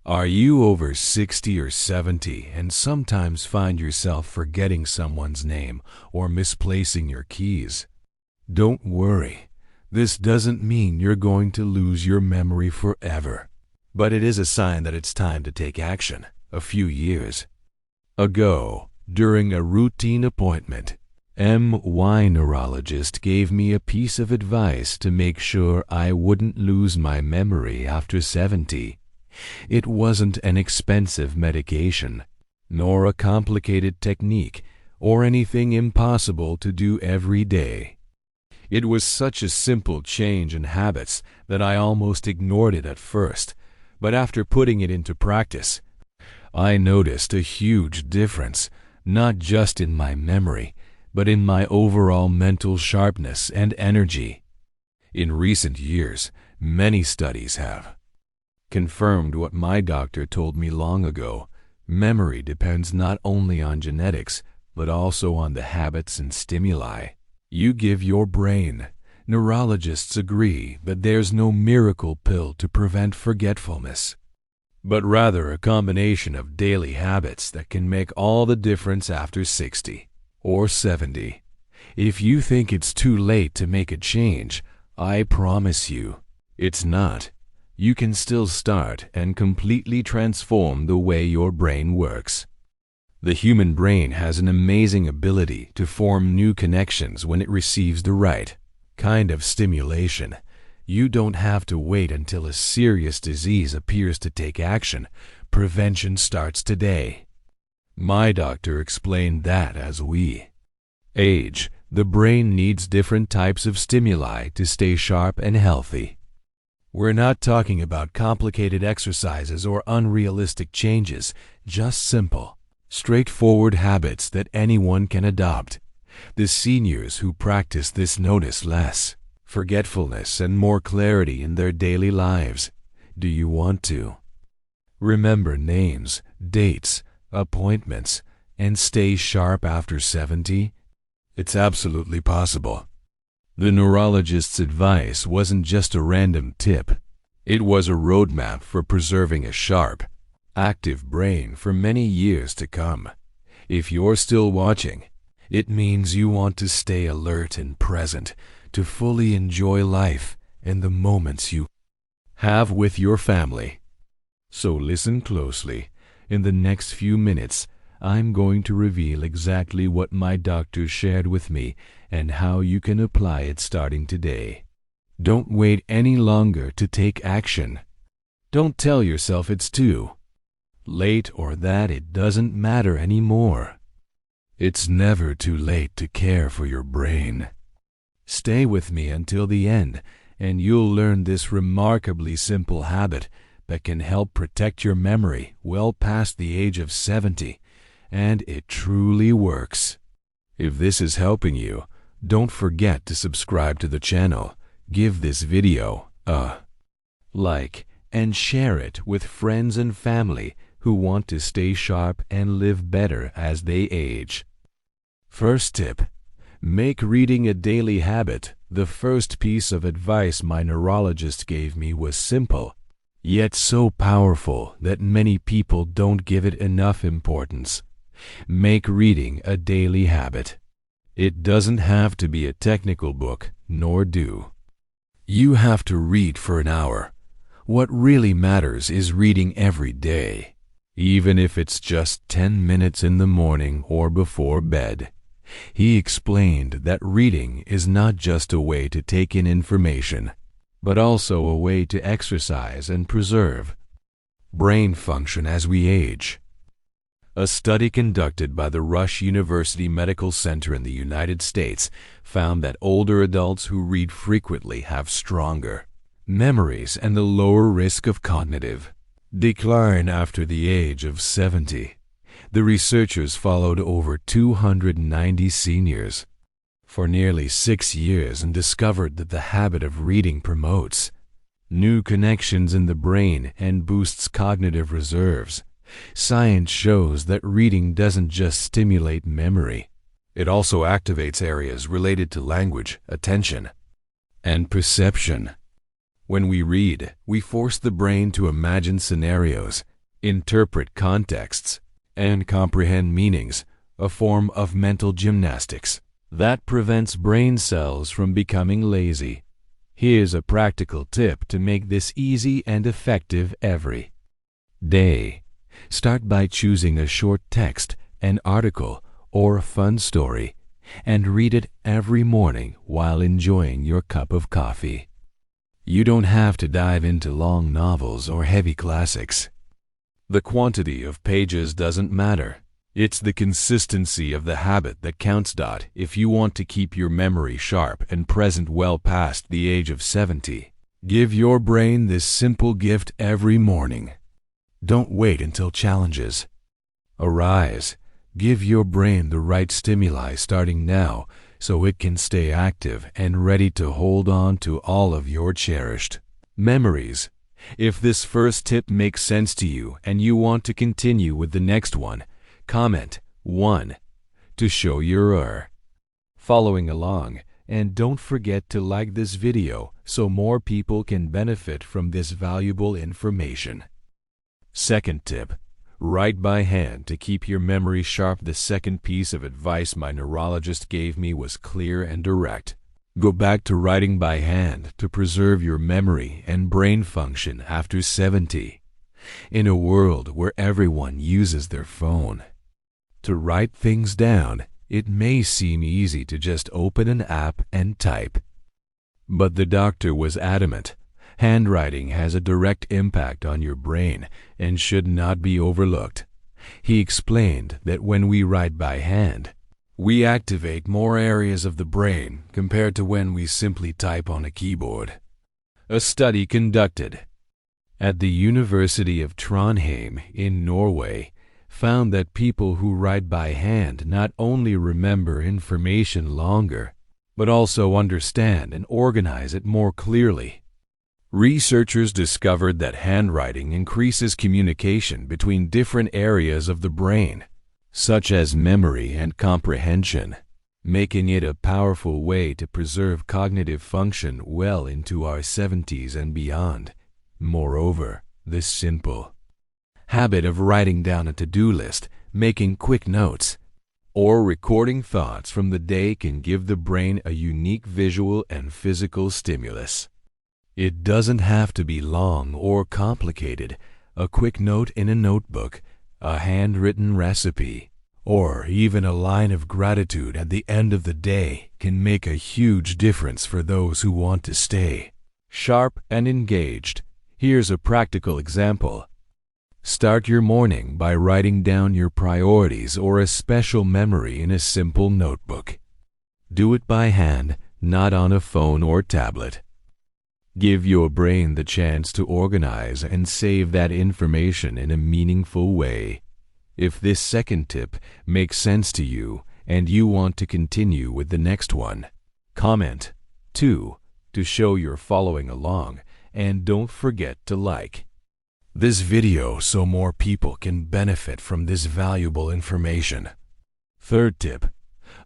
Are you over 60 or 70 and sometimes find yourself forgetting someone's name or misplacing your keys? Don't worry. This doesn't mean you're going to lose your memory forever. But it is a sign that it's time to take action. A few years ago, during a routine appointment, my neurologist gave me a piece of advice to make sure I wouldn't lose my memory after 70. It wasn't an expensive medication, nor a complicated technique, or anything impossible to do every day. It was such a simple change in habits that I almost ignored it at first, but after putting it into practice, I noticed a huge difference, not just in my memory, but in my overall mental sharpness and energy. In recent years, many studies have confirmed what my doctor told me long ago. Memory depends not only on genetics, but also on the habits and stimuli you give your brain. Neurologists agree that there's no miracle pill to prevent forgetfulness, but rather a combination of daily habits that can make all the difference after 60 or 70. If you think it's too late to make a change, I promise you, it's not. You can still start and completely transform the way your brain works. The human brain has an amazing ability to form new connections when it receives the right kind of stimulation. You don't have to wait until a serious disease appears to take action. Prevention starts today. My doctor explained that as we age, the brain needs different types of stimuli to stay sharp and healthy. We're not talking about complicated exercises or unrealistic changes, just simple, straightforward habits that anyone can adopt. The seniors who practice this notice less forgetfulness and more clarity in their daily lives. Do you want to remember names, dates, appointments, and stay sharp after 70? It's absolutely possible. The neurologist's advice wasn't just a random tip. It was a roadmap for preserving a sharp, active brain for many years to come. If you're still watching, it means you want to stay alert and present, to fully enjoy life and the moments you have with your family. So listen closely. In the next few minutes, I'm going to reveal exactly what my doctor shared with me and how you can apply it starting today. Don't wait any longer to take action. Don't tell yourself it's too late or that it doesn't matter anymore. It's never too late to care for your brain. Stay with me until the end, and you'll learn this remarkably simple habit that can help protect your memory well past the age of 70, and it truly works. If this is helping you, don't forget to subscribe to the channel, give this video a like, and share it with friends and family who want to stay sharp and live better as they age. First tip: make reading a daily habit. The first piece of advice my neurologist gave me was simple, yet so powerful that many people don't give it enough importance. Make reading a daily habit. It doesn't have to be a technical book, nor do you have to read for an hour. What really matters is reading every day, even if it's just 10 minutes in the morning or before bed. He explained that reading is not just a way to take in information, but also a way to exercise and preserve brain function as we age. A study conducted by the Rush University Medical Center in the United States found that older adults who read frequently have stronger memories and a lower risk of cognitive decline after the age of 70. The researchers followed over 290 seniors for nearly 6 years and discovered that the habit of reading promotes new connections in the brain and boosts cognitive reserves. Science shows that reading doesn't just stimulate memory, it also activates areas related to language, attention, and perception. When we read, we force the brain to imagine scenarios, interpret contexts, and comprehend meanings, a form of mental gymnastics that prevents brain cells from becoming lazy. Here's a practical tip to make this easy and effective every day. Start by choosing a short text, an article, or a fun story, and read it every morning while enjoying your cup of coffee. You don't have to dive into long novels or heavy classics. The quantity of pages doesn't matter. It's the consistency of the habit that counts. If you want to keep your memory sharp and present well past the age of 70, give your brain this simple gift every morning. Don't wait until challenges arise. Give your brain the right stimuli starting now so it can stay active and ready to hold on to all of your cherished memories. If this first tip makes sense to you and you want to continue with the next one, comment 1 to show you're following along, and don't forget to like this video so more people can benefit from this valuable information. Second tip, write by hand to keep your memory sharp. The second piece of advice my neurologist gave me was clear and direct. Go back to writing by hand to preserve your memory and brain function after 70. In a world where everyone uses their phone to write things down, it may seem easy to just open an app and type. But the doctor was adamant. Handwriting has a direct impact on your brain and should not be overlooked. He explained that when we write by hand, we activate more areas of the brain compared to when we simply type on a keyboard. A study conducted at the University of Trondheim in Norway found that people who write by hand not only remember information longer, but also understand and organize it more clearly. Researchers discovered that handwriting increases communication between different areas of the brain, such as memory and comprehension, making it a powerful way to preserve cognitive function well into our 70s and beyond. Moreover, this simple habit of writing down a to-do list, making quick notes, or recording thoughts from the day can give the brain a unique visual and physical stimulus. It doesn't have to be long or complicated. A quick note in a notebook, a handwritten recipe, or even a line of gratitude at the end of the day can make a huge difference for those who want to stay sharp and engaged. Here's a practical example. Start your morning by writing down your priorities or a special memory in a simple notebook. Do it by hand, not on a phone or tablet. Give your brain the chance to organize and save that information in a meaningful way. If this second tip makes sense to you and you want to continue with the next one, comment 2 to show you're following along, and don't forget to like this video so more people can benefit from this valuable information. Third tip,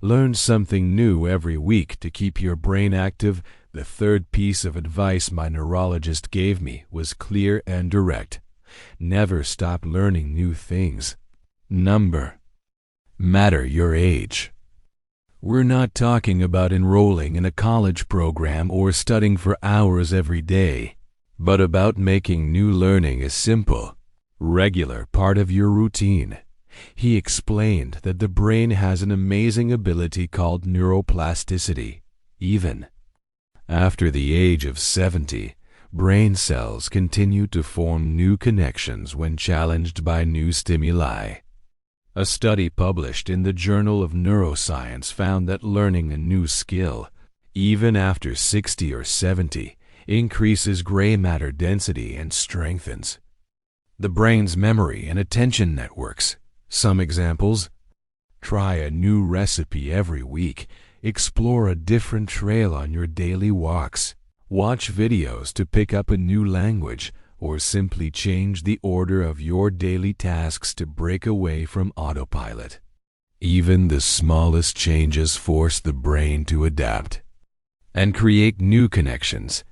learn something new every week to keep your brain active. The third piece of advice my neurologist gave me was clear and direct. Never stop learning new things. Number matter your age. We're not talking about enrolling in a college program or studying for hours every day, but about making new learning a simple, regular part of your routine. He explained that the brain has an amazing ability called neuroplasticity. Even after the age of 70, brain cells continue to form new connections when challenged by new stimuli. A study published in the Journal of Neuroscience found that learning a new skill, even after 60 or 70, increases gray matter density and strengthens the brain's memory and attention networks. Some examples: try a new recipe every week, explore a different trail on your daily walks, watch videos to pick up a new language, or simply change the order of your daily tasks to break away from autopilot. Even the smallest changes force the brain to adapt and create new connections,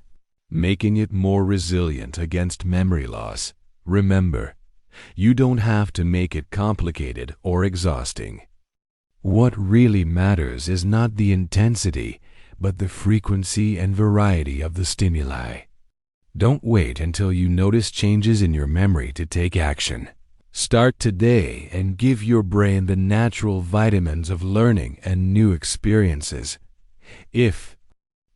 making it more resilient against memory loss. Remember, You don't have to make it complicated or exhausting. What really matters is not the intensity, but the frequency and variety of the stimuli. Don't wait until you notice changes in your memory to take action. Start today and give your brain the natural vitamins of learning and new experiences. If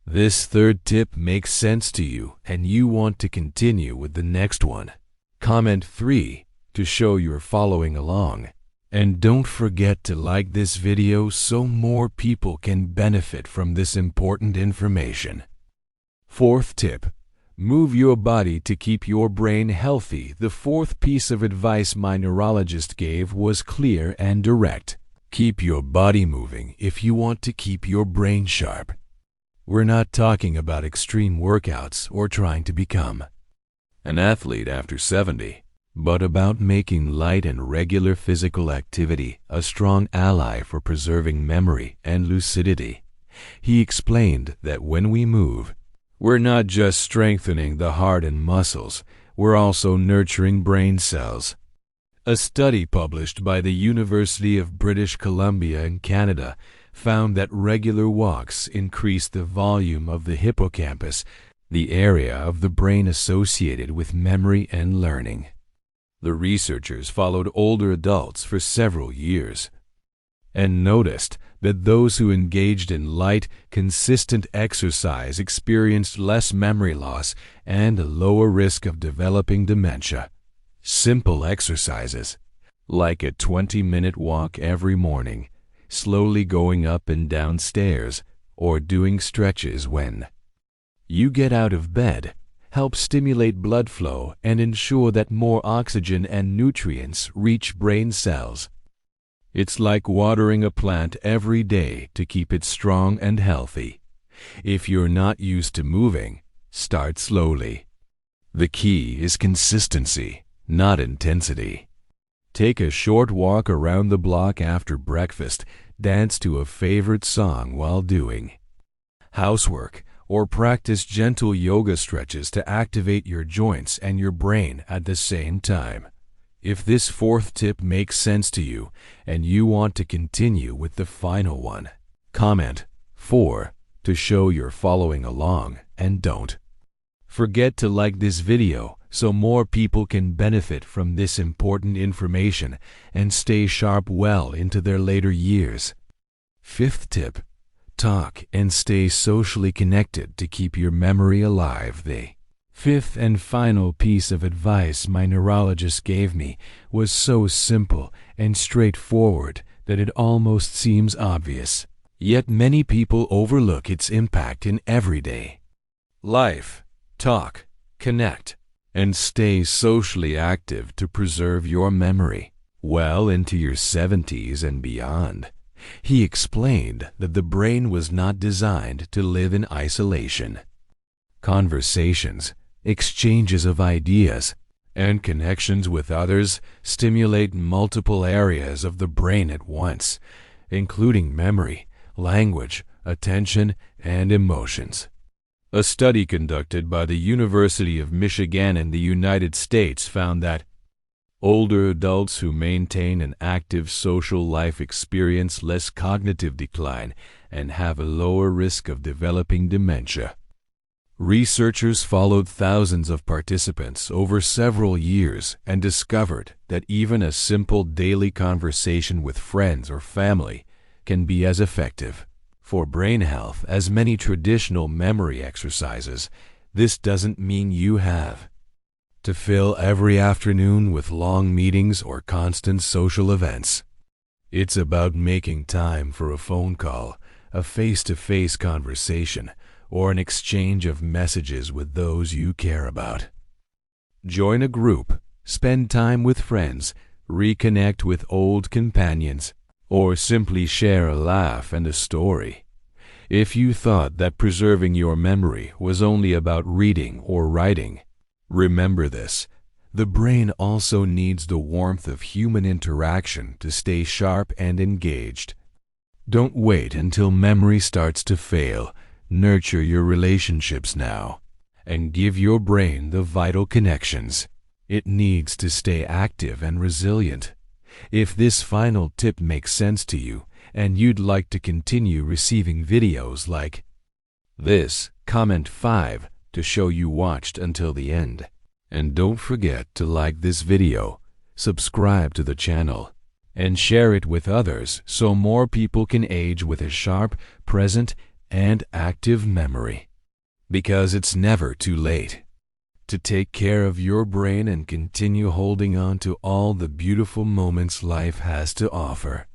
this third tip makes sense to you and you want to continue with the next one, comment 3 to show you're following along. And don't forget to like this video so more people can benefit from this important information. Fourth tip. Move your body to keep your brain healthy. The fourth piece of advice my neurologist gave was clear and direct. Keep your body moving if you want to keep your brain sharp. We're not talking about extreme workouts or trying to become an athlete after 70, but about making light and regular physical activity a strong ally for preserving memory and lucidity. He explained that when we move, we're not just strengthening the heart and muscles, we're also nurturing brain cells. A study published by the University of British Columbia in Canada found that regular walks increase the volume of the hippocampus, the area of the brain associated with memory and learning. The researchers followed older adults for several years and noticed that those who engaged in light, consistent exercise experienced less memory loss and a lower risk of developing dementia. Simple exercises, like a 20-minute walk every morning, slowly going up and down stairs, or doing stretches when you get out of bed, help stimulate blood flow and ensure that more oxygen and nutrients reach brain cells. It's like watering a plant every day to keep it strong and healthy. If you're not used to moving, start slowly. The key is consistency, not intensity. Take a short walk around the block after breakfast, dance to a favorite song while doing housework, or practice gentle yoga stretches to activate your joints and your brain at the same time. If this fourth tip makes sense to you and you want to continue with the final one, comment 4 to show you're following along, and don't forget to like this video so more people can benefit from this important information and stay sharp well into their later years. Fifth tip. Talk and stay socially connected to keep your memory alive. The fifth and final piece of advice my neurologist gave me was so simple and straightforward that it almost seems obvious. Yet many people overlook its impact in everyday life. Talk, connect, and stay socially active to preserve your memory well into your 70s and beyond. He explained that the brain was not designed to live in isolation. Conversations, exchanges of ideas, and connections with others stimulate multiple areas of the brain at once, including memory, language, attention, and emotions. A study conducted by the University of Michigan in the United States found that older adults who maintain an active social life experience less cognitive decline and have a lower risk of developing dementia. Researchers followed thousands of participants over several years and discovered that even a simple daily conversation with friends or family can be as effective for brain health as many traditional memory exercises. This doesn't mean you have to fill every afternoon with long meetings or constant social events. It's about making time for a phone call, a face-to-face conversation, or an exchange of messages with those you care about. Join a group, spend time with friends, reconnect with old companions, or simply share a laugh and a story. If you thought that preserving your memory was only about reading or writing, remember this: the brain also needs the warmth of human interaction to stay sharp and engaged. Don't wait until memory starts to fail. Nurture your relationships now, and give your brain the vital connections It needs to stay active and resilient. If this final tip makes sense to you and you'd like to continue receiving videos like this, comment 5 to show you watched until the end. And don't forget to like this video, subscribe to the channel, and share it with others so more people can age with a sharp, present, and active memory. Because it's never too late to take care of your brain and continue holding on to all the beautiful moments life has to offer.